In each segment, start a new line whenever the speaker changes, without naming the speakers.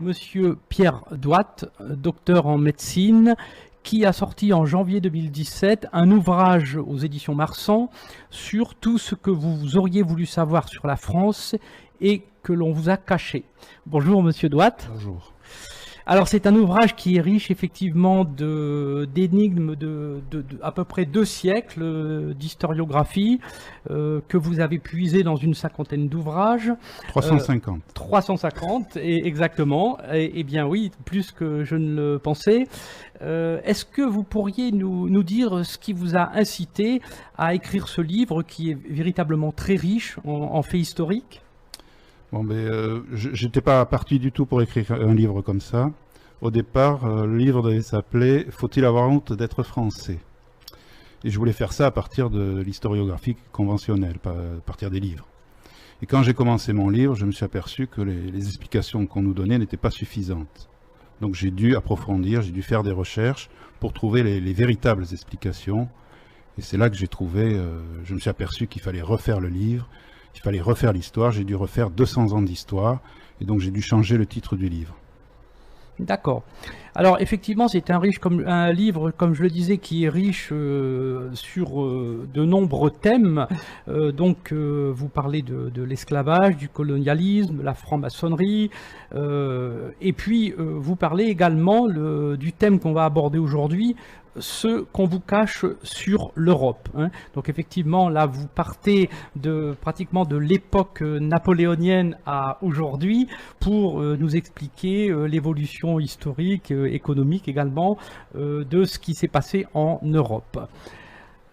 Monsieur Pierre Douat, docteur en médecine, qui a sorti en janvier 2017 un ouvrage aux éditions Marsan sur tout ce que vous auriez voulu savoir sur la France et que l'on vous a caché. Bonjour Monsieur Douat.
Bonjour.
Alors c'est un ouvrage qui est riche effectivement d'énigmes de à peu près 2 siècles d'historiographie que vous avez puisé dans une cinquantaine d'ouvrages.
350.
350, exactement. Et bien oui, plus que je ne le pensais. Est-ce que vous pourriez nous dire ce qui vous a incité à écrire ce livre qui est véritablement très riche en faits historiques ?
Bon, je n'étais pas parti du tout pour écrire un livre comme ça. Au départ, le livre devait s'appeler « Faut-il avoir honte d'être français ?» Et je voulais faire ça à partir de l'historiographie conventionnelle, pas à partir des livres. Et quand j'ai commencé mon livre, je me suis aperçu que les explications qu'on nous donnait n'étaient pas suffisantes. Donc j'ai dû approfondir, j'ai dû faire des recherches pour trouver les véritables explications. Et c'est là que j'ai trouvé, je me suis aperçu qu'il fallait refaire le livre. Il fallait refaire l'histoire, j'ai dû refaire 200 ans d'histoire, et donc j'ai dû changer le titre du livre.
D'accord. Alors effectivement, c'est un livre, comme je le disais, qui est riche sur de nombreux thèmes. Vous parlez de l'esclavage, du colonialisme, la franc-maçonnerie, et puis vous parlez également du thème qu'on va aborder aujourd'hui, ce qu'on vous cache sur l'Europe. Donc effectivement, là, vous partez pratiquement de l'époque napoléonienne à aujourd'hui pour nous expliquer l'évolution historique, économique également, de ce qui s'est passé en Europe.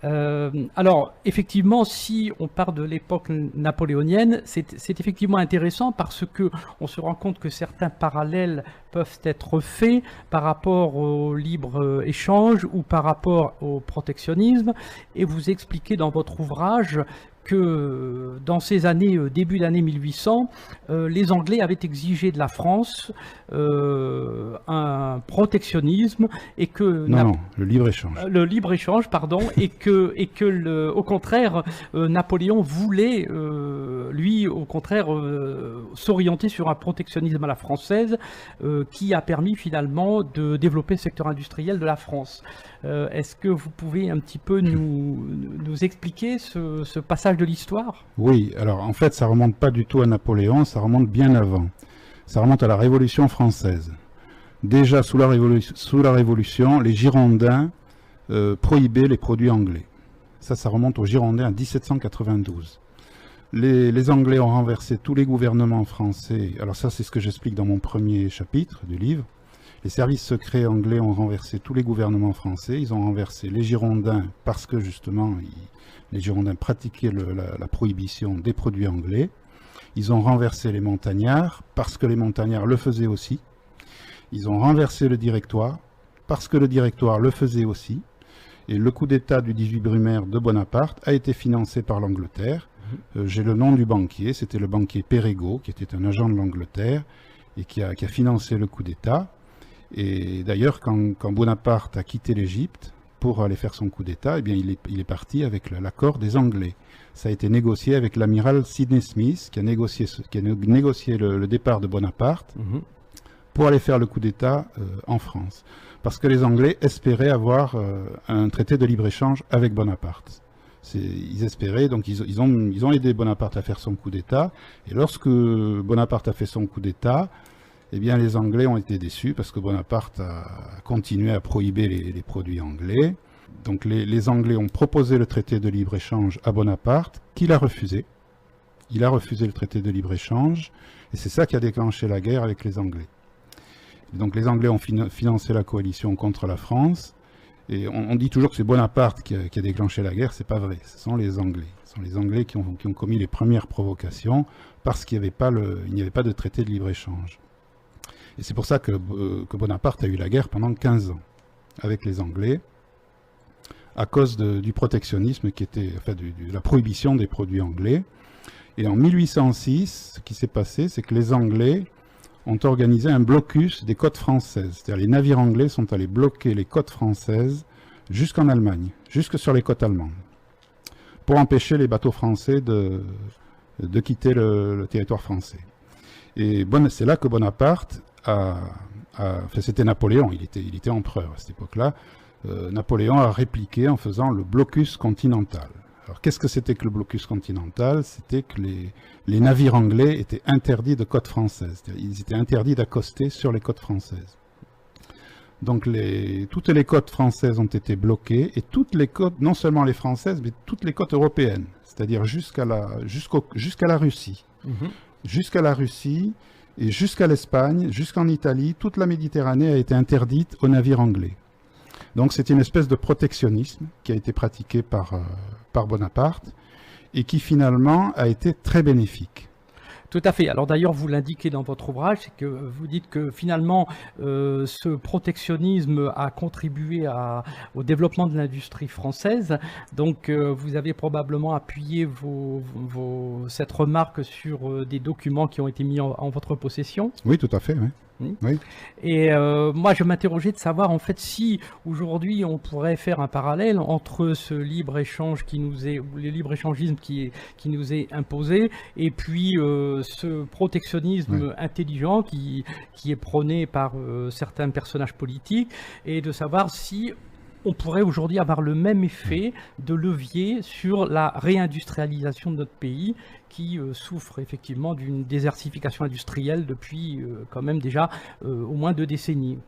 Alors, effectivement, si on part de l'époque napoléonienne, c'est effectivement intéressant parce que on se rend compte que certains parallèles peuvent être faits par rapport au libre-échange ou par rapport au protectionnisme, et vous expliquez dans votre ouvrage que dans ces années, début d'année 1800, les Anglais avaient exigé de la France un protectionnisme et que...
Non, le libre-échange.
Le libre-échange, pardon, au contraire, Napoléon voulait, lui, au contraire, s'orienter sur un protectionnisme à la française qui a permis finalement de développer le secteur industriel de la France. Est-ce que vous pouvez un petit peu nous expliquer ce passage de l'histoire?
Oui, alors en fait ça remonte pas du tout à Napoléon, ça remonte bien avant. Ça remonte à la Révolution française. Déjà sous la Révolution, les Girondins prohibaient les produits anglais. Ça remonte aux Girondins en 1792. Les Anglais ont renversé tous les gouvernements français. Alors ça c'est ce que j'explique dans mon premier chapitre du livre. Les services secrets anglais ont renversé tous les gouvernements français. Ils ont renversé les Girondins parce que justement les Girondins pratiquaient la prohibition des produits anglais. Ils ont renversé les montagnards parce que les montagnards le faisaient aussi. Ils ont renversé le directoire parce que le directoire le faisait aussi. Et le coup d'État du 18 Brumaire de Bonaparte a été financé par l'Angleterre. J'ai le nom du banquier, c'était le banquier Perregaux, qui était un agent de l'Angleterre et qui a financé le coup d'État. Et d'ailleurs, quand Bonaparte a quitté l'Égypte pour aller faire son coup d'État, eh bien, il est parti avec l'accord des Anglais. Ça a été négocié avec l'amiral Sidney Smith, qui a négocié le départ de Bonaparte pour aller faire le coup d'État en France. Parce que les Anglais espéraient avoir un traité de libre-échange avec Bonaparte. Ils espéraient, donc ils ont aidé Bonaparte à faire son coup d'État. Et lorsque Bonaparte a fait son coup d'État, eh bien, les Anglais ont été déçus parce que Bonaparte a continué à prohiber les produits anglais. Donc les Anglais ont proposé le traité de libre-échange à Bonaparte, qu'il a refusé. Il a refusé le traité de libre-échange, et c'est ça qui a déclenché la guerre avec les Anglais. Et donc les Anglais ont financé la coalition contre la France, Et on dit toujours que c'est Bonaparte qui a déclenché la guerre, c'est pas vrai, ce sont les Anglais. Ce sont les Anglais qui ont commis les premières provocations parce qu'il n'y avait pas de traité de libre-échange. Et c'est pour ça que Bonaparte a eu la guerre pendant 15 ans avec les Anglais, à cause du protectionnisme qui était, enfin, de la prohibition des produits anglais. Et en 1806, ce qui s'est passé, c'est que les Anglais ont organisé un blocus des côtes françaises. C'est-à-dire les navires anglais sont allés bloquer les côtes françaises jusqu'en Allemagne, jusque sur les côtes allemandes, pour empêcher les bateaux français de quitter le territoire français. Et c'est là que Bonaparte enfin, c'était Napoléon, il était empereur à cette époque-là. Napoléon a répliqué en faisant le blocus continental. Alors qu'est-ce que c'était que le blocus continental? C'était que les navires anglais étaient interdits de côtes françaises. Ils étaient interdits d'accoster sur les côtes françaises. Donc toutes les côtes françaises ont été bloquées, et toutes les côtes, non seulement les françaises, mais toutes les côtes européennes, c'est-à-dire jusqu'à la Russie. Jusqu'à la Russie et jusqu'à l'Espagne, jusqu'en Italie, toute la Méditerranée a été interdite aux navires anglais. Donc c'est une espèce de protectionnisme qui a été pratiqué par Bonaparte et qui finalement a été très bénéfique.
Tout à fait. Alors d'ailleurs, vous l'indiquez dans votre ouvrage, c'est que vous dites que finalement, ce protectionnisme a contribué au développement de l'industrie française. Donc vous avez probablement appuyé cette remarque sur des documents qui ont été mis en votre possession.
Oui, tout à fait, oui. Oui.
Et moi, je m'interrogeais de savoir en fait si aujourd'hui on pourrait faire un parallèle entre ce libre-échange le libre-échangisme qui nous est imposé, et puis ce protectionnisme intelligent qui est prôné par certains personnages politiques, et de savoir si on pourrait aujourd'hui avoir le même effet de levier sur la réindustrialisation de notre pays, qui souffre effectivement d'une désertification industrielle depuis quand même déjà au moins 2 décennies.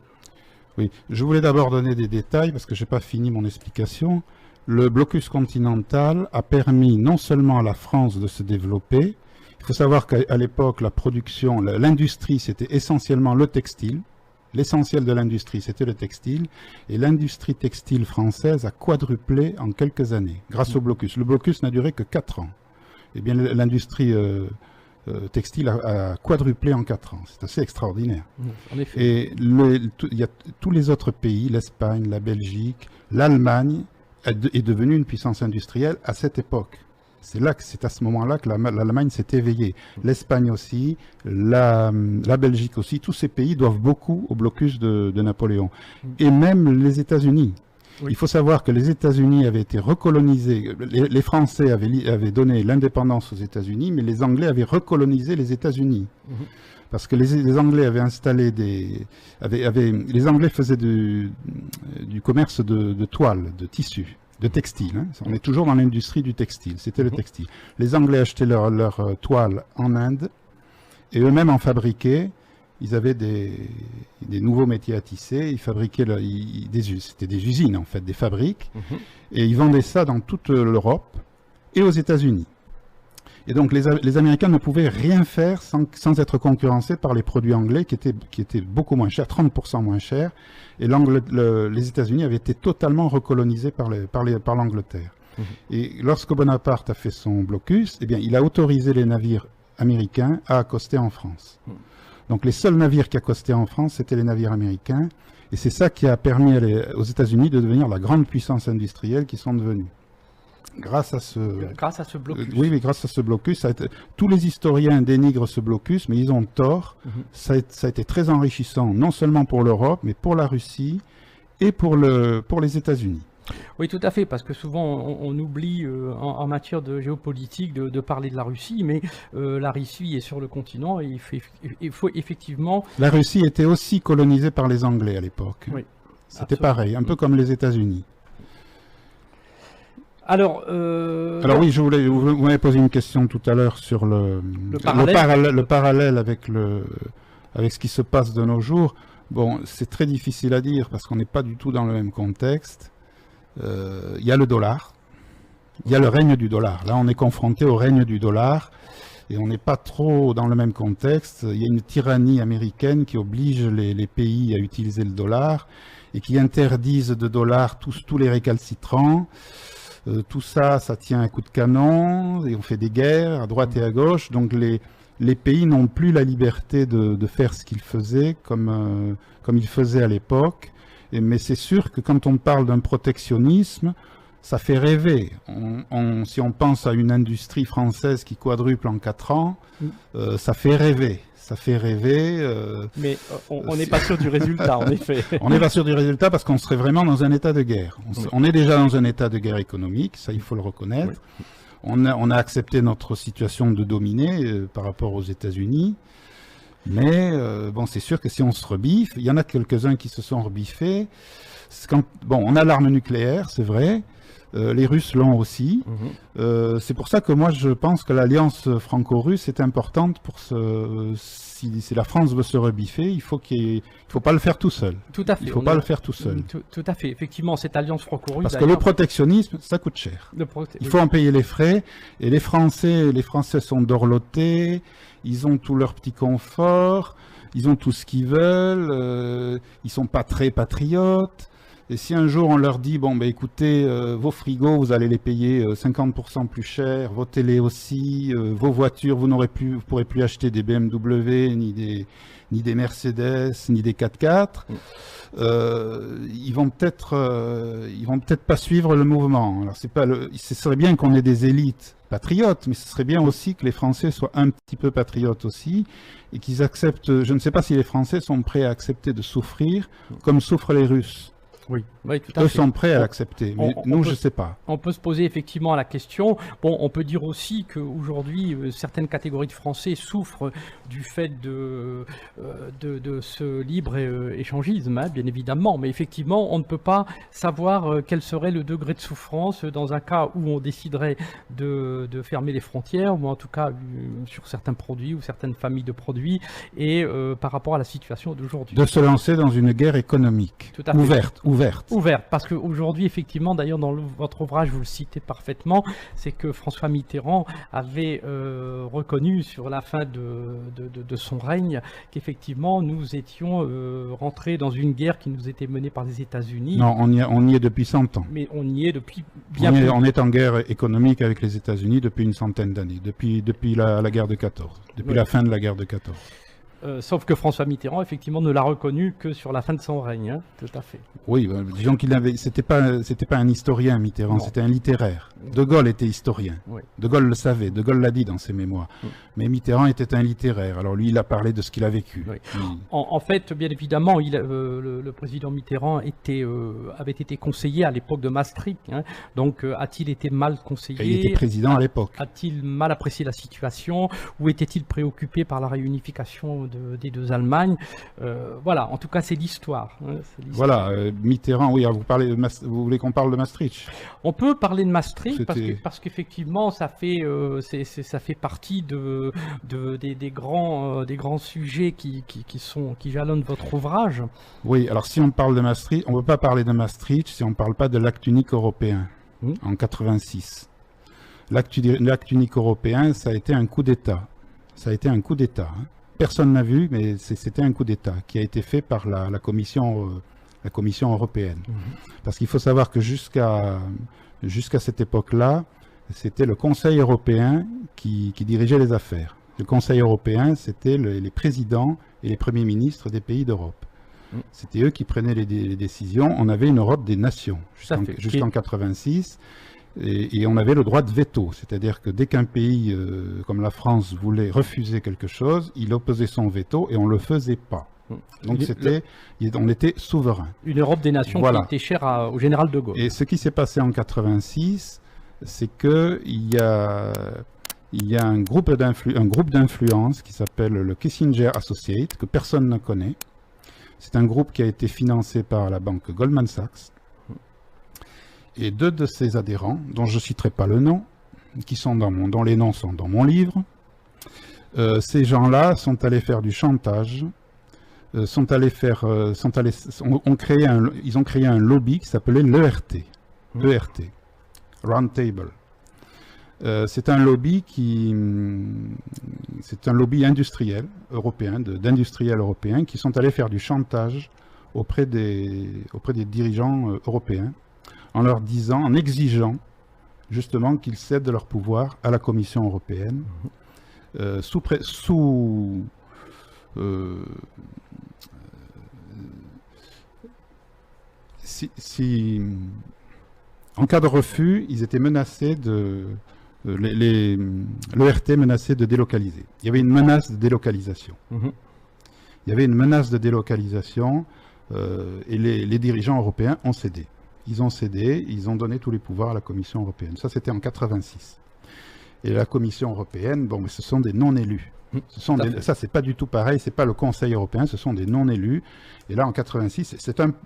Oui, je voulais d'abord donner des détails parce que je n'ai pas fini mon explication. Le blocus continental a permis non seulement à la France de se développer. Il faut savoir qu'à l'époque, l'industrie, c'était essentiellement le textile. L'essentiel de l'industrie, c'était le textile, et l'industrie textile française a quadruplé en quelques années, grâce au blocus. Le blocus n'a duré que 4 ans. Eh bien, l'industrie textile a quadruplé en 4 ans. C'est assez extraordinaire.
En effet.
Et il y a tous les autres pays, l'Espagne, la Belgique, l'Allemagne, est devenue une puissance industrielle à cette époque. C'est à ce moment-là que l'Allemagne s'est éveillée. L'Espagne aussi, la Belgique aussi, tous ces pays doivent beaucoup au blocus de Napoléon. Et même les États-Unis. Oui. Il faut savoir que les États-Unis avaient été recolonisés. Les Français avaient donné l'indépendance aux États-Unis, mais les Anglais avaient recolonisé les États-Unis. Parce que les Anglais avaient installé les Anglais faisaient du commerce de toile, de tissu, de textile. Hein. On est toujours dans l'industrie du textile. C'était le textile. Les Anglais achetaient leur toile en Inde et eux-mêmes en fabriquaient. Ils avaient des nouveaux métiers à tisser. Ils fabriquaient c'était des usines en fait, des fabriques, et ils vendaient ça dans toute l'Europe et aux États-Unis. Et donc les Américains ne pouvaient rien faire sans être concurrencés par les produits anglais qui étaient beaucoup moins chers, 30% moins chers. Et les États-Unis avaient été totalement recolonisés par l'Angleterre. Et lorsque Bonaparte a fait son blocus, eh bien, il a autorisé les navires américains à accoster en France. Donc les seuls navires qui accostaient en France, c'était les navires américains. Et c'est ça qui a permis aux États-Unis de devenir la grande puissance industrielle qu'ils sont devenus. Grâce à ce blocus. Oui, grâce à ce blocus. Tous les historiens dénigrent ce blocus, mais ils ont tort. Ça a été très enrichissant, non seulement pour l'Europe, mais pour la Russie et pour les États-Unis.
Oui, tout à fait, parce que souvent on oublie en matière de géopolitique de parler de la Russie, mais la Russie est sur le continent et il faut effectivement...
La Russie était aussi colonisée par les Anglais à l'époque. Oui, c'était pareil, un peu comme les États-Unis. Alors oui, vous m'avez posé une question tout à l'heure sur le parallèle avec ce qui se passe de nos jours. Bon, c'est très difficile à dire parce qu'on n'est pas du tout dans le même contexte. Il y a le dollar, il y a le règne du dollar. Là, on est confronté au règne du dollar et on n'est pas trop dans le même contexte. Il y a une tyrannie américaine qui oblige les pays à utiliser le dollar. et qui interdisent de dollars tous les récalcitrants. Tout ça, ça tient un coup de canon, et on fait des guerres à droite et à gauche. Donc les pays n'ont plus la liberté de faire ce qu'ils faisaient comme ils faisaient à l'époque. Mais c'est sûr que quand on parle d'un protectionnisme, ça fait rêver. Si on pense à une industrie française qui quadruple en 4 ans, ça fait rêver. Ça fait rêver.
Mais on n'est pas sûr du résultat, en effet.
On n'est pas sûr du résultat parce qu'on serait vraiment dans un état de guerre. On est déjà dans un état de guerre économique, ça il faut le reconnaître. Oui. On a accepté notre situation de dominer par rapport aux États-Unis. Mais bon, c'est sûr que si on se rebiffe, il y en a quelques-uns qui se sont rebiffés. Bon, on a l'arme nucléaire, c'est vrai. Les Russes l'ont aussi. C'est pour ça que moi je pense que l'alliance franco-russe est importante pour si la France veut se rebiffer, il faut pas le faire tout seul.
Tout à fait.
Il faut pas le faire tout seul.
Tout à fait. Effectivement, cette alliance franco-russe.
Parce que le protectionnisme, ça coûte cher. Il faut en payer les frais. Et les Français sont dorlotés. Ils ont tout leur petit confort. Ils ont tout ce qu'ils veulent. Ils sont pas très patriotes. Et si un jour on leur dit, bon, ben écoutez, vos frigos, vous allez les payer 50% plus cher, vos télés aussi, vos voitures, vous pourrez plus acheter des BMW, ni des Mercedes, ni des 4x4, ils vont peut-être pas suivre le mouvement. Alors ce serait bien qu'on ait des élites patriotes, mais ce serait bien aussi que les Français soient un petit peu patriotes aussi, et qu'ils acceptent, je ne sais pas si les Français sont prêts à accepter de souffrir comme souffrent les Russes.
Oui, tout à fait.
Eux sont prêts à l'accepter, mais nous, je ne sais pas.
On peut se poser effectivement la question. Bon, on peut dire aussi qu'aujourd'hui, certaines catégories de Français souffrent du fait de ce libre-échangisme, hein, bien évidemment. Mais effectivement, on ne peut pas savoir quel serait le degré de souffrance dans un cas où on déciderait de fermer les frontières, ou en tout cas sur certains produits ou certaines familles de produits, et par rapport à la situation d'aujourd'hui.
De se lancer dans une guerre économique ouverte,
parce qu'aujourd'hui, effectivement, d'ailleurs, dans votre ouvrage, vous le citez parfaitement, c'est que François Mitterrand avait reconnu sur la fin de son règne qu'effectivement, nous étions rentrés dans une guerre qui nous était menée par les États-Unis.
Non, on y est depuis 100 ans.
Mais on y est depuis bien plus.
On est en guerre économique avec les États-Unis depuis une centaine d'années, depuis la guerre de 14, depuis la fin de la guerre de 14.
Sauf que François Mitterrand, effectivement, ne l'a reconnu que sur la fin de son règne, hein, tout à fait.
Oui, disons c'était pas un historien, Mitterrand, c'était un littéraire. De Gaulle était historien. Oui. De Gaulle le savait, De Gaulle l'a dit dans ses mémoires. Oui. Mais Mitterrand était un littéraire, alors lui, il a parlé de ce qu'il a vécu. Oui.
En fait, bien évidemment, le président Mitterrand avait été conseiller à l'époque de Maastricht, hein, donc a-t-il été mal conseillé?
Et il était président à l'époque.
A-t-il mal apprécié la situation? Ou était-il préoccupé par la réunification des deux Allemagnes? Voilà, en tout cas, c'est l'histoire. Hein,
voilà, Mitterrand, oui, vous voulez qu'on parle de Maastricht?
On peut parler de Maastricht parce qu'effectivement, ça fait partie des grands sujets qui jalonnent votre ouvrage.
Oui, alors si on parle de Maastricht, on ne peut pas parler de Maastricht si on ne parle pas de l'acte unique européen en 86. L'acte unique européen, ça a été un coup d'État. Ça a été un coup d'État. Hein. Personne n'a vu, mais c'était un coup d'État qui a été fait par la Commission européenne. Parce qu'il faut savoir que jusqu'à cette époque-là, c'était le Conseil européen qui dirigeait les affaires. Le Conseil européen, c'était les présidents et les premiers ministres des pays d'Europe. C'était eux qui prenaient les décisions. On avait une Europe des nations jusqu'en 86. Et on avait le droit de veto, c'est-à-dire que dès qu'un pays comme la France voulait refuser quelque chose, il opposait son veto et on ne le faisait pas. Donc on était souverain.
Une Europe des nations qui était chère au général de Gaulle.
Et ce qui s'est passé en 86, c'est qu'il y a un groupe d'influence qui s'appelle le Kissinger Associates, que personne ne connaît. C'est un groupe qui a été financé par la banque Goldman Sachs. Et 2 de ses adhérents, dont je ne citerai pas le nom, dont les noms sont dans mon livre, ces gens-là sont allés faire du chantage, ils ont créé un lobby qui s'appelait l'ERT, Round Table. C'est un lobby industriel européen, d'industriels européens qui sont allés faire du chantage auprès des dirigeants européens, en exigeant justement qu'ils cèdent leur pouvoir à la Commission européenne, en cas de refus, ils étaient menacés l'ERT menaçait de délocaliser. Il y avait une menace de délocalisation. Il y avait une menace de délocalisation et les dirigeants européens ont cédé. Ils ont cédé, ils ont donné tous les pouvoirs à la Commission européenne. Ça, c'était en 86. Et la Commission européenne, bon, mais ce sont des non-élus. Ça, c'est pas du tout pareil, c'est pas le Conseil européen, ce sont des non-élus. Et là, en 86,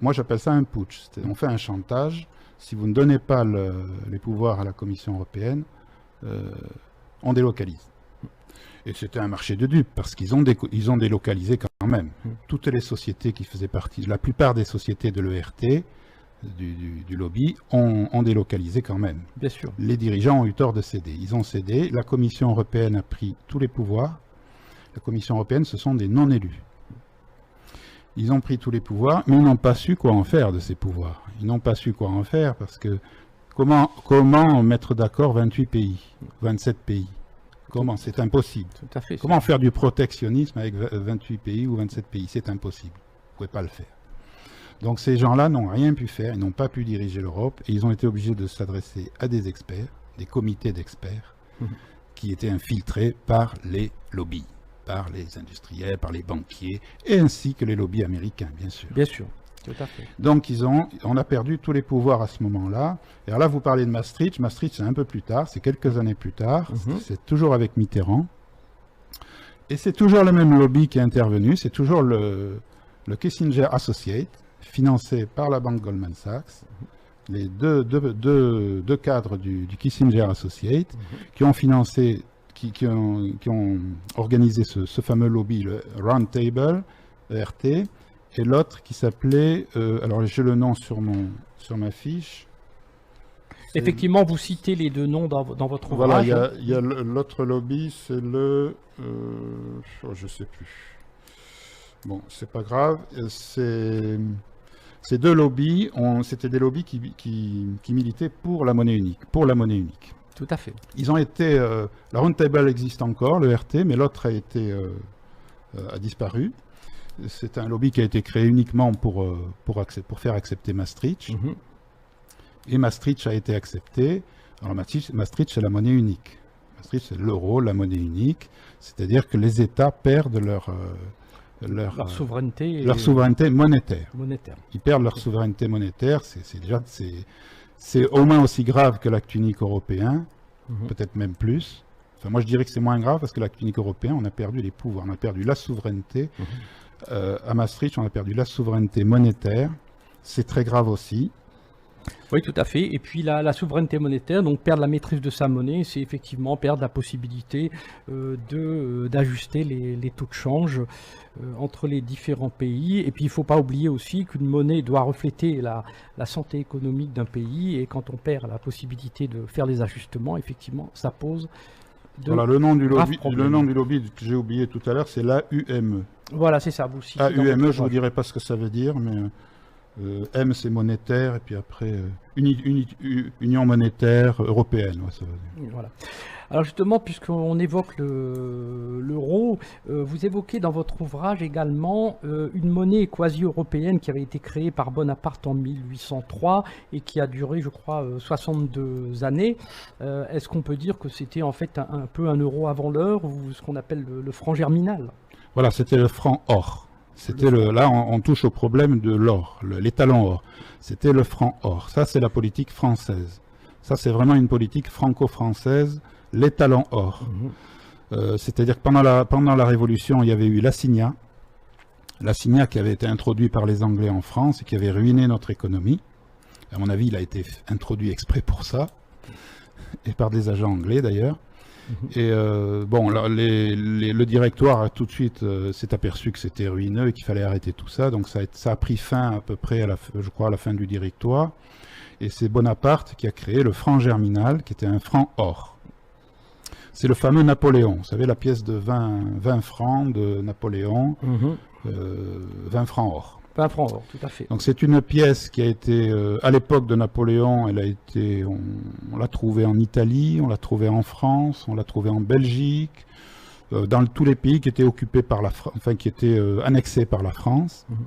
moi j'appelle ça un putsch. On fait un chantage. Si vous ne donnez pas les pouvoirs à la Commission européenne, on délocalise. Et c'était un marché de dupes, parce qu'ils ont délocalisé quand même. Toutes les sociétés qui faisaient partie, la plupart des sociétés de l'ERT, du lobby, ont délocalisé quand même.
Bien sûr.
Les dirigeants ont eu tort de céder. Ils ont cédé, la Commission européenne a pris tous les pouvoirs. La Commission européenne, ce sont des non-élus. Ils ont pris tous les pouvoirs, mais ils n'ont pas su quoi en faire de ces pouvoirs. Ils n'ont pas su quoi en faire, parce que comment mettre d'accord 28 pays, 27 pays? Comment? C'est impossible.
Tout à fait.
Comment faire du protectionnisme avec 28 pays ou 27 pays? C'est impossible. Vous ne pouvez pas le faire. Donc ces gens-là n'ont rien pu faire, ils n'ont pas pu diriger l'Europe, et ils ont été obligés de s'adresser à des experts, des comités d'experts, qui étaient infiltrés par les lobbies, par les industriels, par les banquiers, et ainsi que les lobbies américains, bien sûr.
Bien sûr. Tout à fait.
Donc on a perdu tous les pouvoirs à ce moment-là. Et alors là, vous parlez de Maastricht. Maastricht, c'est un peu plus tard, c'est quelques années plus tard. C'est toujours avec Mitterrand. Et c'est toujours le même lobby qui est intervenu. C'est toujours le Kissinger Associates, financé par la banque Goldman Sachs. Les deux cadres du Kissinger Associates qui ont financé, qui ont organisé ce fameux lobby, le Round Table, ERT. Et l'autre qui s'appelait, alors j'ai le nom sur ma fiche.
Effectivement, vous citez les deux noms dans votre ouvrage.
Voilà, il y a l'autre lobby, c'est je ne sais plus. Bon, c'est pas grave. Ces deux lobbies, c'était des lobbies qui militaient pour la monnaie unique.
Tout à fait.
Ils ont été, la Roundtable existe encore, le RT, mais l'autre a disparu. C'est un lobby qui a été créé uniquement pour faire accepter Maastricht. Et Maastricht a été accepté. Alors Maastricht, c'est la monnaie unique. Maastricht, c'est l'euro, la monnaie unique. C'est-à-dire que les États perdent leur souveraineté monétaire. Ils perdent leur souveraineté monétaire. C'est au moins aussi grave que l'acte unique européen, peut-être même plus. Enfin, moi, je dirais que c'est moins grave parce que l'acte unique européen, on a perdu les pouvoirs, on a perdu la souveraineté. À Maastricht, on a perdu la souveraineté monétaire. C'est très grave aussi.
Oui, tout à fait. Et puis la souveraineté monétaire, donc perdre la maîtrise de sa monnaie, c'est effectivement perdre la possibilité d'ajuster les taux de change entre les différents pays. Et puis il ne faut pas oublier aussi qu'une monnaie doit refléter la santé économique d'un pays. Et quand on perd la possibilité de faire les ajustements, effectivement, ça pose
voilà, le nom du lobby que j'ai oublié tout à l'heure, c'est l'AUME.
Voilà, c'est ça. Vous citez
AUME, je ne vous dirai pas ce que ça veut dire, mais M c'est monétaire, et puis après Union monétaire européenne. Ouais, ça veut dire.
Voilà. Alors justement, puisqu'on évoque l'euro, vous évoquez dans votre ouvrage également une monnaie quasi-européenne qui avait été créée par Bonaparte en 1803 et qui a duré, je crois, 62 années. Est-ce qu'on peut dire que c'était en fait un peu un euro avant l'heure, ou ce qu'on appelle le franc germinal?
Voilà, c'était le franc or. Là, on touche au problème de l'or, l'étalon or. C'était le franc or. Ça, c'est la politique française. Ça, c'est vraiment une politique franco-française. L'étalon or. C'est-à-dire que pendant la Révolution, il y avait eu l'assignat. L'assignat qui avait été introduit par les Anglais en France et qui avait ruiné notre économie. À mon avis, il a été introduit exprès pour ça. Et par des agents anglais d'ailleurs. Et bon, le directoire a tout de suite s'est aperçu que c'était ruineux et qu'il fallait arrêter tout ça. Donc ça a pris fin à peu près, je crois, à la fin du directoire. Et c'est Bonaparte qui a créé le franc germinal, qui était un franc or. C'est le fameux Napoléon. Vous savez, la pièce de 20 francs de Napoléon, 20 francs or.
Pas franc-or, tout à fait.
Donc c'est une pièce qui a été, à l'époque de Napoléon, on l'a trouvée en Italie, on l'a trouvée en France, on l'a trouvée en Belgique, dans tous les pays qui étaient occupés par qui étaient annexés par la France.
Mhm.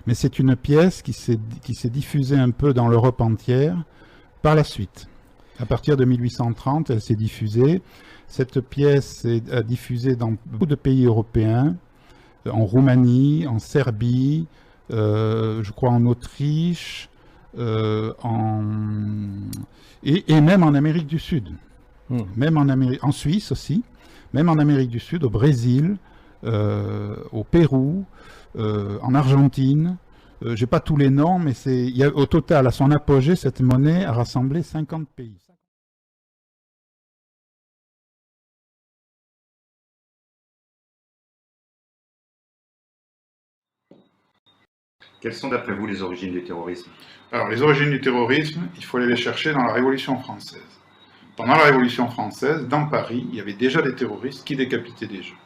Mais c'est une pièce qui s'est diffusée un peu dans l'Europe entière par la suite. À partir de 1830, elle s'est diffusée. Cette pièce est diffusée dans beaucoup de pays européens, en Roumanie, en Serbie, je crois en Autriche, et même en Amérique du Sud. Même en Suisse aussi, même en Amérique du Sud, au Brésil, au Pérou, en Argentine. Je n'ai pas tous les noms, mais au total, à son apogée, cette monnaie a rassemblé 50 pays.
Quelles sont d'après vous les origines du terrorisme?
Alors, les origines du terrorisme, il faut aller les chercher dans la Révolution française. Pendant la Révolution française, dans Paris, il y avait déjà des terroristes qui décapitaient des gens.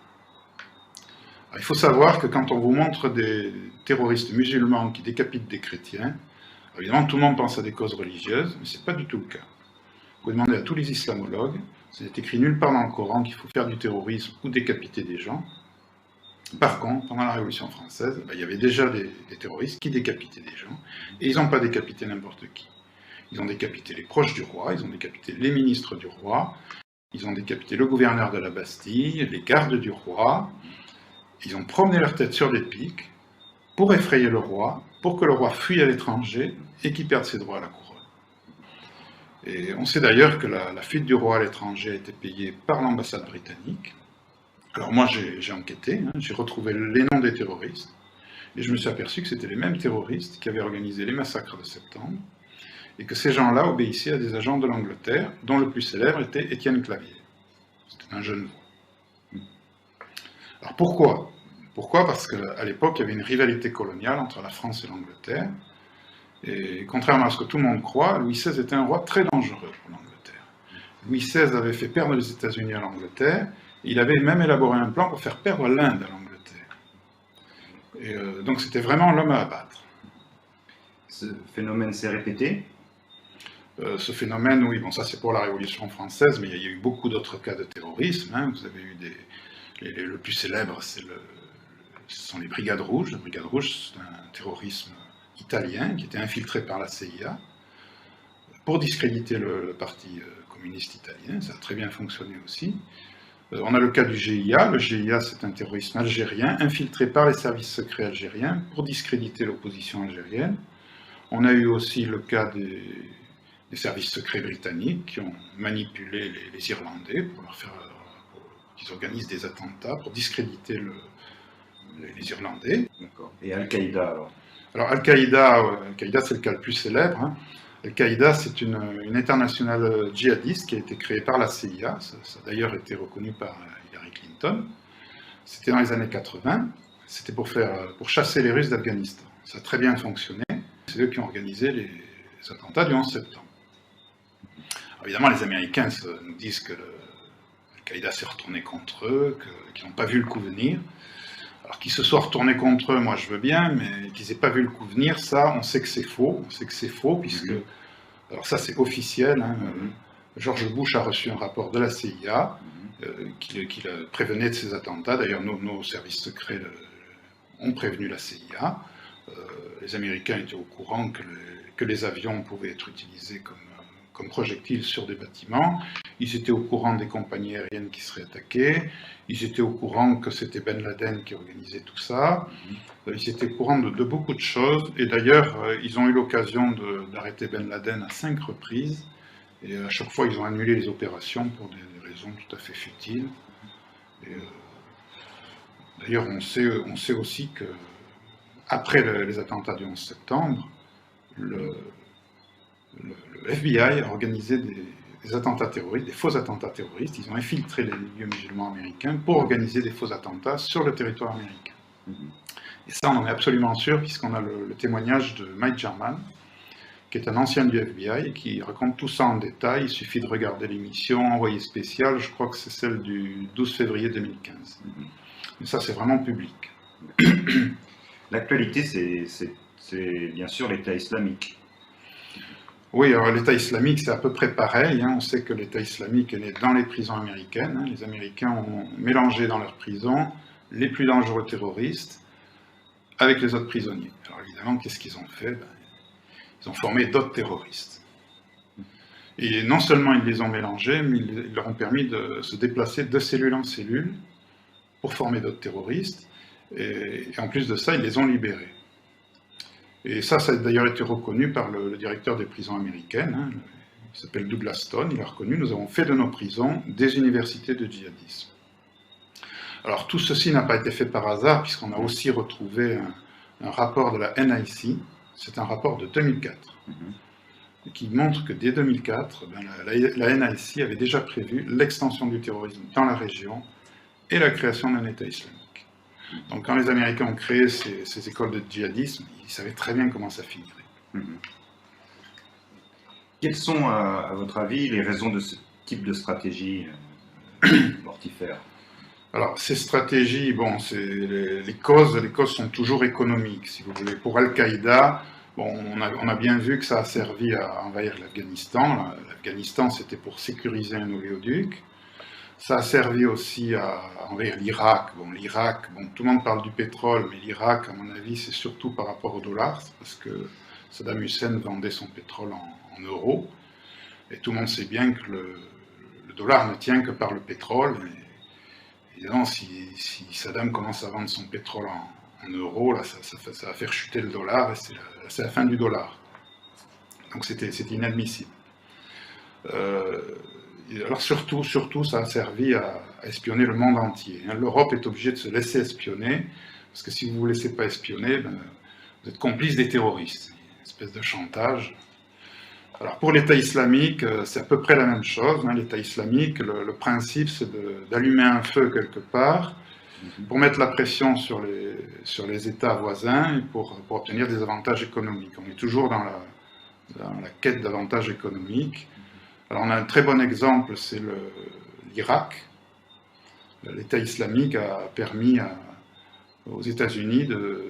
Alors, il faut savoir que quand on vous montre des terroristes musulmans qui décapitent des chrétiens, évidemment tout le monde pense à des causes religieuses, mais ce n'est pas du tout le cas. Vous demandez à tous les islamologues, ce n'est écrit nulle part dans le Coran qu'il faut faire du terrorisme ou décapiter des gens. Par contre, pendant la Révolution française, il y avait déjà des terroristes qui décapitaient des gens, et ils n'ont pas décapité n'importe qui. Ils ont décapité les proches du roi, ils ont décapité les ministres du roi, ils ont décapité le gouverneur de la Bastille, les gardes du roi, ils ont promené leur tête sur des pics pour effrayer le roi, pour que le roi fuit à l'étranger et qu'il perde ses droits à la couronne. Et on sait d'ailleurs que la fuite du roi à l'étranger a été payée par l'ambassade britannique. Alors moi j'ai enquêté, j'ai retrouvé les noms des terroristes, et je me suis aperçu que c'était les mêmes terroristes qui avaient organisé les massacres de septembre, et que ces gens-là obéissaient à des agents de l'Angleterre, dont le plus célèbre était Étienne Clavier. C'était un jeune voix. Alors pourquoi? Pourquoi? Parce qu'à l'époque, il y avait une rivalité coloniale entre la France et l'Angleterre, et contrairement à ce que tout le monde croit, Louis XVI était un roi très dangereux pour l'Angleterre. Louis XVI avait fait perdre les États-Unis à l'Angleterre, il avait même élaboré un plan pour faire perdre l'Inde à l'Angleterre. Et donc c'était vraiment l'homme à abattre.
Ce phénomène s'est répété?
Ce phénomène, oui, bon ça c'est pour la Révolution française, mais il y a eu beaucoup d'autres cas de terrorisme. Vous avez eu le plus célèbre, ce sont les Brigades Rouges. Les Brigades Rouges, c'est un terrorisme italien qui était infiltré par la CIA pour discréditer le parti communiste italien. Ça a très bien fonctionné aussi. On a le cas du GIA. Le GIA, c'est un terrorisme algérien infiltré par les services secrets algériens pour discréditer l'opposition algérienne. On a eu aussi le cas des services secrets britanniques qui ont manipulé les Irlandais pour qu'ils organisent des attentats pour discréditer les Irlandais.
D'accord. Et Al-Qaïda alors?
Alors Al-Qaïda, c'est le cas le plus célèbre. Al-Qaïda, c'est une internationale djihadiste qui a été créée par la CIA, ça a d'ailleurs été reconnu par Hillary Clinton. C'était dans les années 80, c'était pour chasser les Russes d'Afghanistan. Ça a très bien fonctionné, c'est eux qui ont organisé les attentats du 11 septembre. Alors, évidemment, les Américains nous disent que Al-Qaïda s'est retourné contre eux, qu'ils n'ont pas vu le coup venir. Alors qu'ils se soient retournés contre eux, moi je veux bien, mais qu'ils n'aient pas vu le coup venir, ça, on sait que c'est faux. On sait que c'est faux, puisque... Alors ça, c'est officiel. George Bush a reçu un rapport de la CIA qui le prévenait de ces attentats. D'ailleurs, nos services secrets ont prévenu la CIA. Les Américains étaient au courant que les avions pouvaient être utilisés comme projectiles sur des bâtiments. Ils étaient au courant des compagnies aériennes qui seraient attaquées. Ils étaient au courant que c'était Ben Laden qui organisait tout ça. Ils étaient au courant de beaucoup de choses. Et d'ailleurs, ils ont eu l'occasion d'arrêter Ben Laden à 5 reprises. Et à chaque fois, ils ont annulé les opérations pour des raisons tout à fait futiles. D'ailleurs, on sait aussi que après les attentats du 11 septembre, le FBI a organisé des attentats terroristes, des faux attentats terroristes. Ils ont infiltré les lieux musulmans américains pour organiser des faux attentats sur le territoire américain. Et ça, on en est absolument sûr, puisqu'on a le témoignage de Mike Jarman, qui est un ancien du FBI, et qui raconte tout ça en détail. Il suffit de regarder l'émission Envoyé spécial, je crois que c'est celle du 12 février 2015. Mais ça, c'est vraiment public.
L'actualité, c'est bien sûr l'État islamique.
Oui, alors l'État islamique, c'est à peu près pareil. On sait que l'État islamique est né dans les prisons américaines. Les Américains ont mélangé dans leurs prisons les plus dangereux terroristes avec les autres prisonniers. Alors évidemment, qu'est-ce qu'ils ont fait? Ils ont formé d'autres terroristes. Et non seulement ils les ont mélangés, mais ils leur ont permis de se déplacer de cellule en cellule pour former d'autres terroristes. Et en plus de ça, ils les ont libérés. Et ça a d'ailleurs été reconnu par le directeur des prisons américaines, il s'appelle Douglas Stone, il a reconnu, nous avons fait de nos prisons des universités de djihadisme. Alors tout ceci n'a pas été fait par hasard, puisqu'on a aussi retrouvé un rapport de la NIC, c'est un rapport de 2004, qui montre que dès 2004, la NIC avait déjà prévu l'extension du terrorisme dans la région et la création d'un État islamique. Donc quand les Américains ont créé ces écoles de djihadisme, ils savaient très bien comment ça finirait.
Quelles sont, à votre avis, les raisons de ce type de stratégie mortifère?
Alors, ces stratégies, bon, les causes sont toujours économiques, si vous voulez. Pour Al-Qaïda, bon, on a bien vu que ça a servi à envahir l'Afghanistan. L'Afghanistan, c'était pour sécuriser un oléoduc. Ça a servi aussi à envahir l'Irak. Bon, l'Irak, bon, tout le monde parle du pétrole, mais l'Irak, à mon avis, c'est surtout par rapport au dollar, parce que Saddam Hussein vendait son pétrole en euros. Et tout le monde sait bien que le dollar ne tient que par le pétrole. Et évidemment, si Saddam commence à vendre son pétrole en euros, là, ça va faire chuter le dollar, et c'est la fin du dollar. Donc c'était inadmissible. Alors surtout, ça a servi à espionner le monde entier. L'Europe est obligée de se laisser espionner, parce que si vous ne vous laissez pas espionner, vous êtes complice des terroristes. Une espèce de chantage. Alors pour l'État islamique, c'est à peu près la même chose. L'État islamique, le principe, c'est d'allumer un feu quelque part pour mettre la pression sur les États voisins et pour obtenir des avantages économiques. On est toujours dans la quête d'avantages économiques. Alors on a un très bon exemple, c'est l'Irak. L'État islamique a permis aux États-Unis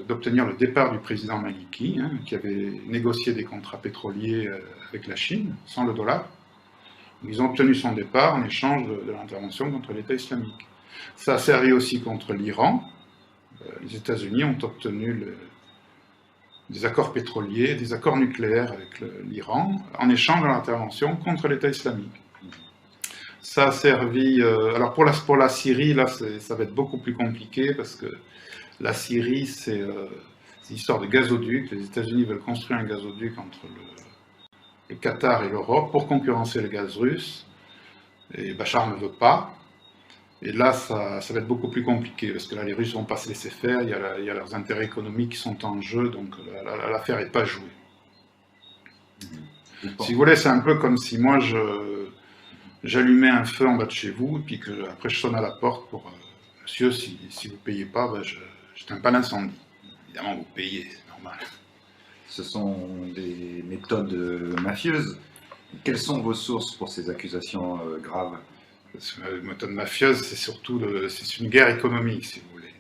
d'obtenir le départ du président Maliki, qui avait négocié des contrats pétroliers avec la Chine, sans le dollar. Ils ont obtenu son départ en échange de l'intervention contre l'État islamique. Ça a servi aussi contre l'Iran. Les États-Unis ont obtenu des accords pétroliers, des accords nucléaires avec l'Iran, en échange de l'intervention contre l'État islamique. Ça a servi... alors pour la Syrie, là, ça va être beaucoup plus compliqué, parce que la Syrie, c'est une histoire de gazoduc. Les États-Unis veulent construire un gazoduc entre le Qatar et l'Europe pour concurrencer le gaz russe. Et Bachar ne veut pas. Et là, ça va être beaucoup plus compliqué, parce que là, les Russes ne vont pas se laisser faire, il y a leurs intérêts économiques qui sont en jeu, donc l'affaire n'est pas jouée. Si vous voulez, c'est un peu comme si moi, j'allumais un feu en bas de chez vous, et puis après je sonne à la porte pour « Monsieur, si vous ne payez pas, j'éteins pas l'incendie. » Évidemment, vous payez, c'est normal.
Ce sont des méthodes mafieuses. Quelles sont vos sources pour ces accusations graves?
La méthode mafieuse, c'est surtout c'est une guerre économique, si vous voulez.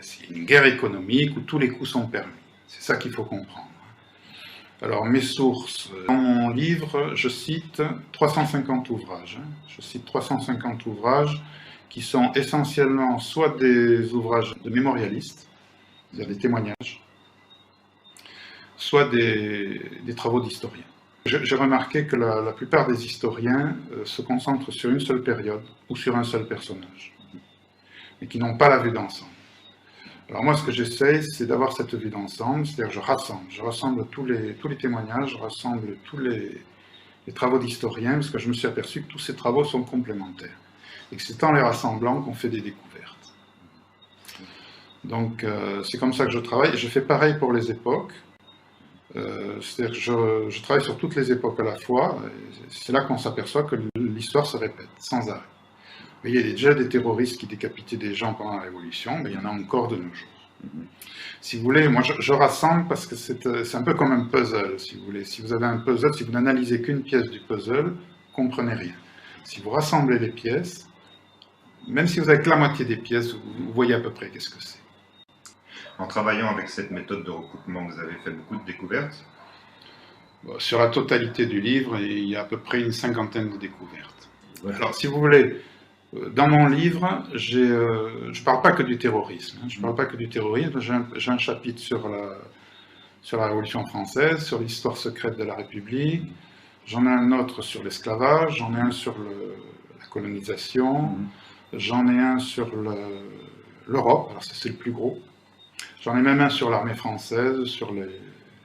C'est une guerre économique où tous les coups sont permis. C'est ça qu'il faut comprendre. Alors, mes sources. Dans mon livre, je cite 350 ouvrages. Je cite 350 ouvrages qui sont essentiellement soit des ouvrages de mémorialistes, c'est-à-dire des témoignages, soit des travaux d'historiens. J'ai remarqué que la plupart des historiens se concentrent sur une seule période ou sur un seul personnage, mais qui n'ont pas la vue d'ensemble. Alors moi, ce que j'essaye, c'est d'avoir cette vue d'ensemble, c'est-à-dire je rassemble tous les témoignages, je rassemble tous les travaux d'historiens, parce que je me suis aperçu que tous ces travaux sont complémentaires, et que c'est en les rassemblant qu'on fait des découvertes. Donc c'est comme ça que je travaille, et je fais pareil pour les époques. C'est-à-dire que je travaille sur toutes les époques à la fois, c'est là qu'on s'aperçoit que l'histoire se répète, sans arrêt. Il y a déjà des terroristes qui décapitaient des gens pendant la Révolution, mais il y en a encore de nos jours. Si vous voulez, moi je rassemble parce que c'est un peu comme un puzzle, si vous voulez. Si vous avez un puzzle, si vous n'analysez qu'une pièce du puzzle, vous ne comprenez rien. Si vous rassemblez les pièces, même si vous avez que la moitié des pièces, vous voyez à peu près qu'est-ce que c'est.
En travaillant avec cette méthode de recoupement, vous avez fait beaucoup de découvertes?
Sur la totalité du livre, il y a à peu près une cinquantaine de découvertes. Alors, si vous voulez, dans mon livre, je ne parle pas que du terrorisme. Je ne parle pas que du terrorisme. J'ai un chapitre sur la Révolution française, sur l'histoire secrète de la République. J'en ai un autre sur l'esclavage. J'en ai un sur la colonisation. J'en ai un sur l'Europe. Alors, c'est le plus gros. J'en ai même un sur l'armée française, sur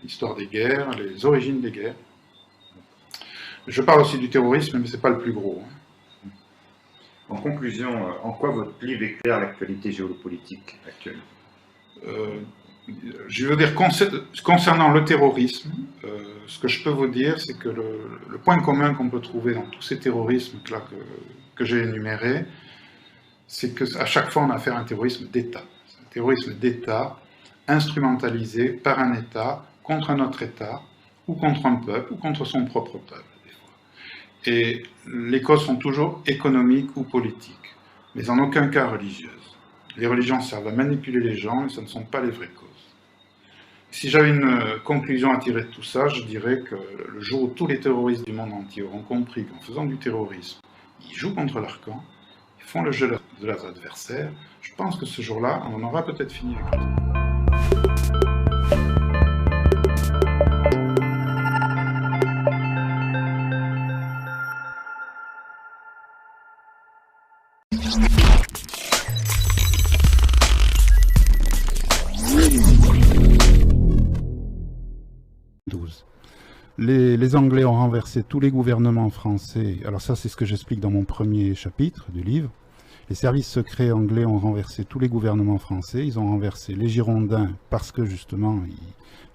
l'histoire des guerres, les origines des guerres. Je parle aussi du terrorisme, mais ce n'est pas le plus gros.
En conclusion, en quoi votre livre éclaire l'actualité géopolitique actuelle?
Je veux dire, concernant le terrorisme, ce que je peux vous dire, c'est que le point commun qu'on peut trouver dans tous ces terrorismes que j'ai énumérés, c'est qu'à chaque fois, on a affaire à un terrorisme d'État. Un terrorisme d'État instrumentalisé par un État contre un autre État, ou contre un peuple, ou contre son propre peuple, des fois. Et les causes sont toujours économiques ou politiques, mais en aucun cas religieuses. Les religions servent à manipuler les gens, et ce ne sont pas les vraies causes. Si j'avais une conclusion à tirer de tout ça, je dirais que le jour où tous les terroristes du monde entier auront compris qu'en faisant du terrorisme, ils jouent contre leur camp, ils font le jeu de leurs adversaires, je pense que ce jour-là, on en aura peut-être fini avec tout. Les Anglais ont renversé tous les gouvernements français. Alors ça, c'est ce que j'explique dans mon premier chapitre du livre. Les services secrets anglais ont renversé tous les gouvernements français. Ils ont renversé les Girondins parce que justement,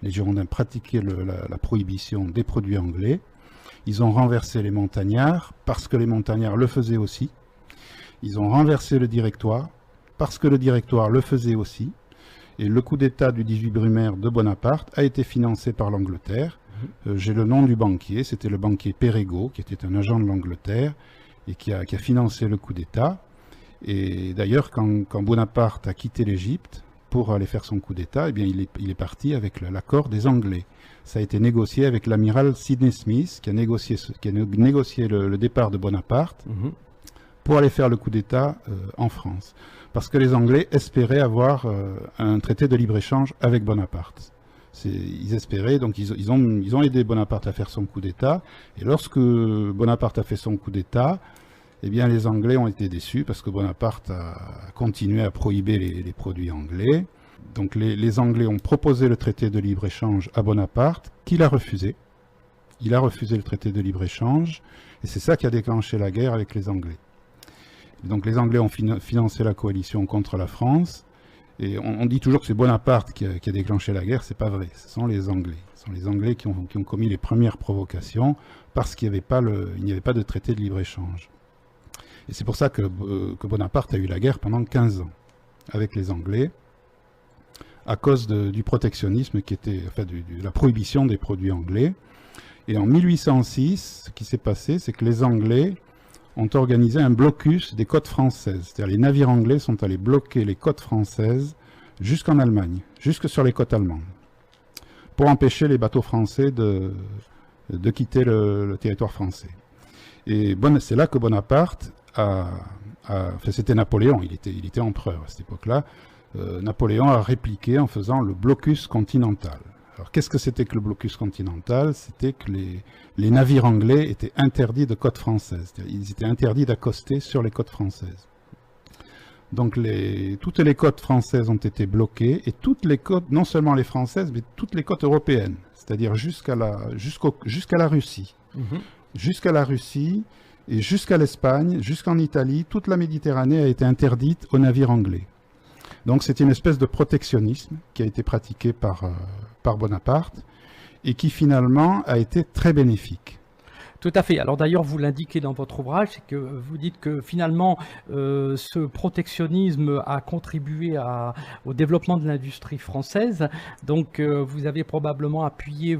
les Girondins pratiquaient la prohibition des produits anglais. Ils ont renversé les montagnards parce que les montagnards le faisaient aussi. Ils ont renversé le Directoire parce que le Directoire le faisait aussi. Et le coup d'État du 18 Brumaire de Bonaparte a été financé par l'Angleterre. J'ai le nom du banquier, c'était le banquier Perregaux, qui était un agent de l'Angleterre et qui a financé le coup d'État. Et d'ailleurs, quand Bonaparte a quitté l'Égypte pour aller faire son coup d'État, eh bien, il est parti avec l'accord des Anglais. Ça a été négocié avec l'amiral Sidney Smith, qui a négocié le départ de Bonaparte pour aller faire le coup d'État en France. Parce que les Anglais espéraient avoir un traité de libre-échange avec Bonaparte. Ils espéraient, donc ils ont aidé Bonaparte à faire son coup d'État. Et lorsque Bonaparte a fait son coup d'État, eh bien les Anglais ont été déçus parce que Bonaparte a continué à prohiber les produits anglais. Donc les Anglais ont proposé le traité de libre-échange à Bonaparte, qu'il a refusé. Il a refusé le traité de libre-échange, et c'est ça qui a déclenché la guerre avec les Anglais. Et donc les Anglais ont financé la coalition contre la France. Et on dit toujours que c'est Bonaparte qui a déclenché la guerre, c'est pas vrai, ce sont les Anglais. Ce sont les Anglais qui ont commis les premières provocations parce qu'il n'y avait pas de traité de libre-échange. Et c'est pour ça que Bonaparte a eu la guerre pendant 15 ans avec les Anglais, à cause du protectionnisme qui était, enfin, de la prohibition des produits anglais. Et en 1806, ce qui s'est passé, c'est que les Anglais ont organisé un blocus des côtes françaises. C'est-à-dire les navires anglais sont allés bloquer les côtes françaises jusqu'en Allemagne, jusque sur les côtes allemandes, pour empêcher les bateaux français de quitter le territoire français. Et c'est là que Bonaparte enfin, c'était Napoléon, il était empereur à cette époque-là. Napoléon a répliqué en faisant le blocus continental. Alors qu'est-ce que c'était que le blocus continental? C'était que les navires anglais étaient interdits de côtes françaises. Ils étaient interdits d'accoster sur les côtes françaises. Donc toutes les côtes françaises ont été bloquées, et toutes les côtes, non seulement les françaises, mais toutes les côtes européennes, c'est-à-dire jusqu'à la Russie. Jusqu'à la Russie et jusqu'à l'Espagne, jusqu'en Italie, toute la Méditerranée a été interdite aux navires anglais. Donc c'est une espèce de protectionnisme qui a été pratiqué par Bonaparte et qui finalement a été très bénéfique.
Tout à fait. Alors d'ailleurs, vous l'indiquez dans votre ouvrage, c'est que vous dites que finalement, ce protectionnisme a contribué au développement de l'industrie française. Donc vous avez probablement appuyé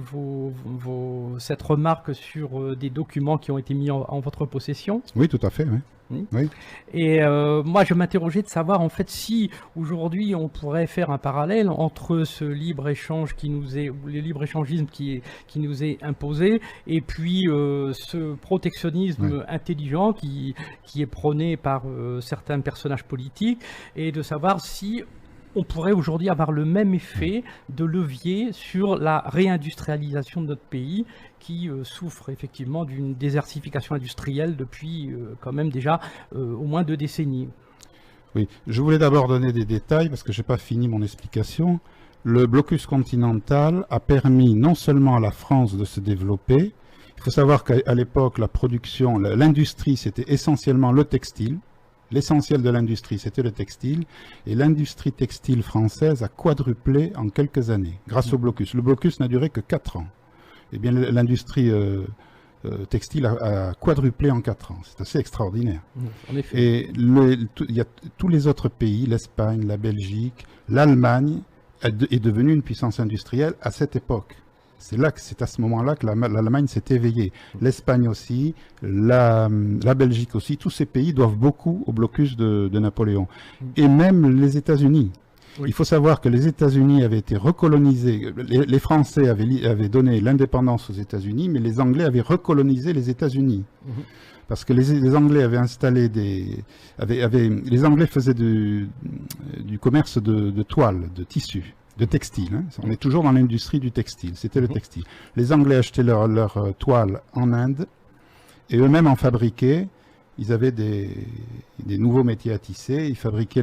cette remarque sur des documents qui ont été mis en votre possession.
Oui, tout à fait. Oui. Oui.
Et moi, je m'interrogeais de savoir en fait si aujourd'hui on pourrait faire un parallèle entre ce libre-échange qui nous est, ou le libre-échangisme qui nous est imposé, et puis ce protectionnisme intelligent qui est prôné par certains personnages politiques, et de savoir si on pourrait aujourd'hui avoir le même effet de levier sur la réindustrialisation de notre pays qui souffre effectivement d'une désertification industrielle depuis quand même déjà au moins 2 décennies.
Oui, je voulais d'abord donner des détails parce que je n'ai pas fini mon explication. Le blocus continental a permis non seulement à la France de se développer, il faut savoir qu'à l'époque, la production, l'industrie, c'était essentiellement le textile. L'essentiel de l'industrie, c'était le textile, et l'industrie textile française a quadruplé en quelques années, grâce au blocus. Le blocus n'a duré que 4 ans. Eh bien, l'industrie textile a quadruplé en 4 ans. C'est assez extraordinaire.
En effet.
Et il y a tous les autres pays, l'Espagne, la Belgique, l'Allemagne, est devenue une puissance industrielle à cette époque. C'est à ce moment-là que l'Allemagne s'est éveillée. L'Espagne aussi, la Belgique aussi, tous ces pays doivent beaucoup au blocus de Napoléon. Et même les États-Unis. Oui. Il faut savoir que les États-Unis avaient été recolonisés. Les Français avaient donné l'indépendance aux États-Unis, mais les Anglais avaient recolonisé les États-Unis. Parce que les Anglais avaient installé les Anglais faisaient du commerce de toile, de tissu. De textile, hein. On est toujours dans l'industrie du textile, c'était le textile. Les Anglais achetaient leur toile en Inde et eux-mêmes en fabriquaient. Ils avaient des nouveaux métiers à tisser, ils fabriquaient,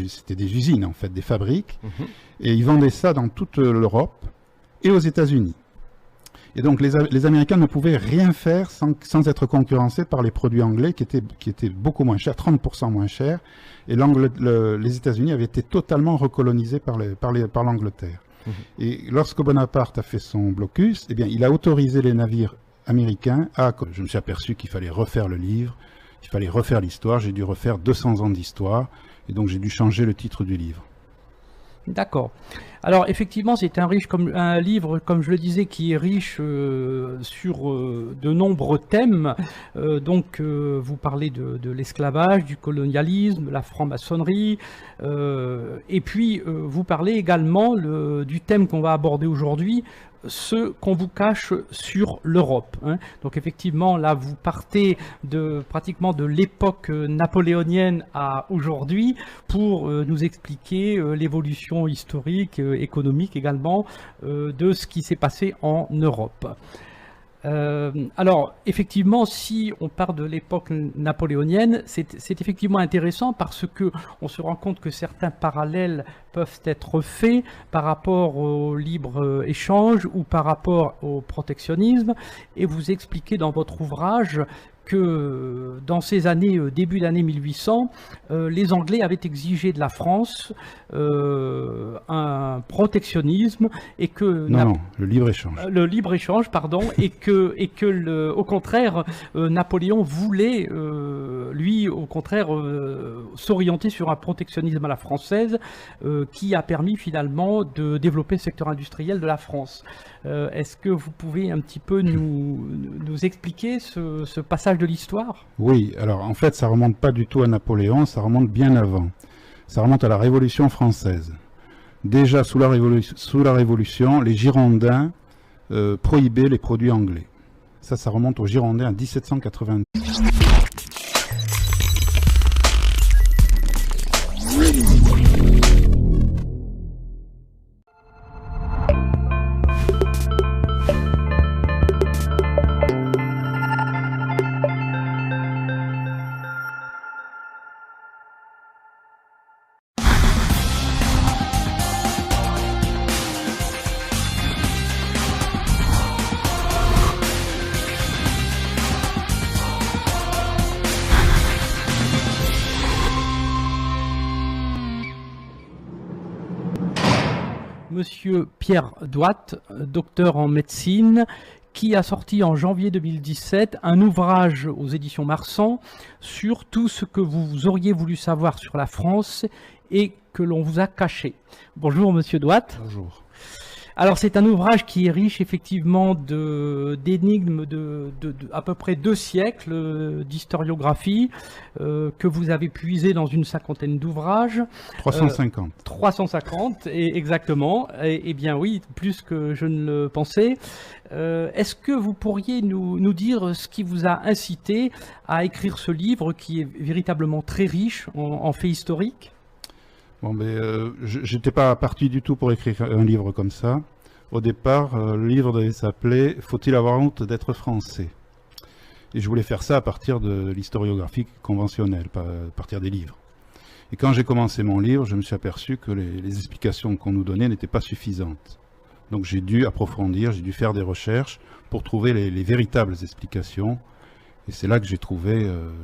c'était des usines en fait, des fabriques, et ils vendaient ça dans toute l'Europe et aux États-Unis. Et donc les Américains ne pouvaient rien faire sans être concurrencés par les produits anglais qui étaient beaucoup moins chers, 30% moins chers. Et les États-Unis avaient été totalement recolonisés par l'Angleterre. Et lorsque Bonaparte a fait son blocus, eh bien, il a autorisé les navires américains à... Je me suis aperçu qu'il fallait refaire le livre, qu'il fallait refaire l'histoire. J'ai dû refaire 200 ans d'histoire. Et donc j'ai dû changer le titre du livre.
D'accord. Alors effectivement, c'est un livre, comme je le disais, qui est riche sur de nombreux thèmes. Vous parlez de l'esclavage, du colonialisme, la franc-maçonnerie, et puis vous parlez également du thème qu'on va aborder aujourd'hui, ce qu'on vous cache sur l'Europe. Donc effectivement, là, vous partez pratiquement de l'époque napoléonienne à aujourd'hui pour nous expliquer l'évolution historique, économique également, de ce qui s'est passé en Europe. Alors, effectivement, si on part de l'époque napoléonienne, c'est effectivement intéressant parce que on se rend compte que certains parallèles peuvent être faits par rapport au libre-échange ou par rapport au protectionnisme, et vous expliquez dans votre ouvrage que dans ces années, début d'année 1800, les Anglais avaient exigé de la France un protectionnisme et que...
Non, le libre-échange.
Le libre-échange, pardon, au contraire, Napoléon voulait, lui, au contraire, s'orienter sur un protectionnisme à la française qui a permis finalement de développer le secteur industriel de la France. Est-ce que vous pouvez un petit peu nous expliquer ce passage de l'histoire?
Oui, alors en fait ça remonte pas du tout à Napoléon, ça remonte bien avant. Ça remonte à la Révolution française. Déjà sous la Révolution, les Girondins prohibaient les produits anglais. Ça remonte aux Girondins en 1792.
Monsieur Pierre Douat, docteur en médecine, qui a sorti en janvier 2017 un ouvrage aux éditions Marsan sur tout ce que vous auriez voulu savoir sur la France et que l'on vous a caché. Bonjour Monsieur Douat.
Bonjour.
Alors c'est un ouvrage qui est riche effectivement d'énigmes de à peu près 2 siècles d'historiographie que vous avez puisé dans une cinquantaine d'ouvrages.
350.
350, exactement. Et bien oui, plus que je ne le pensais. Est-ce que vous pourriez nous dire ce qui vous a incité à écrire ce livre qui est véritablement très riche en faits historiques?
Bon, j'étais pas parti du tout pour écrire un livre comme ça. Au départ, le livre devait s'appeler « Faut-il avoir honte d'être français ?» Et je voulais faire ça à partir de l'historiographie conventionnelle, pas à partir des livres. Et quand j'ai commencé mon livre, je me suis aperçu que les explications qu'on nous donnait n'étaient pas suffisantes. Donc j'ai dû approfondir, j'ai dû faire des recherches pour trouver les véritables explications. Et c'est là que j'ai trouvé